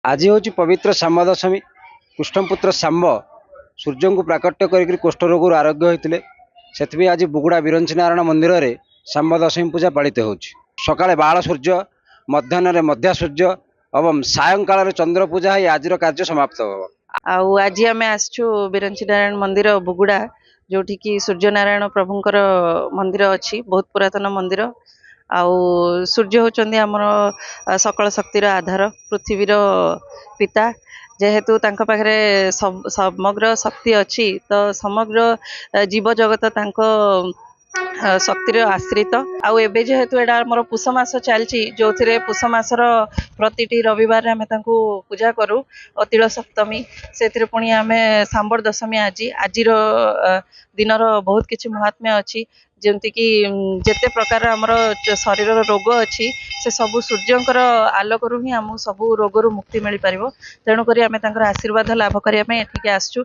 आज हूँ पवित्र श्याम दशमी। कृष्णपुत्र श्याम सूर्य को प्राकट्य कर कुष्ठ रोग आरोग्य होते से आज बुगुड़ा विरंची नारायण मंदिर में श्याम दशमी पूजा पालित हो। सकाଳେ बाल सूर्य, मध्याह्न मध्या सूर्य एवं सायंकाल चंद्र पूजा ही आज कार्य समाप्त हो। आज आम आसु बिरंची नारायण मंदिर बुगुड़ा जोठी की सूर्य नारायण प्रभुंकर मंदिर अच्छी बहुत पुरातन मंदिर। आउ सूर्य होचंदी हमर सकल शक्तिर आधार, पृथ्वीर पिता। जेहेतु तांको पाखरे समग्र शक्ति अच्छी तो समग्र जीव जगत तांको शक्तिर आश्रित। आउ एबे जेहेतु एडा हमर पुष मास चलची जो थिरे पुष मासर प्रतिटी रविवार आमे तांको पूजा करू। अतिल सप्तमी से पुणी आमे सांबर दशमी आजिर दिनर बहुत किछि महात्म्य अच्छी। जेमती कि जेते प्रकार हमर शरीर रोग अच्छी से सबु सूर्यंकर आलोक ही आम सबु रोग मुक्ति मिल पार। तेणुक आम आशीर्वाद लाभ करने एठिके आसचु।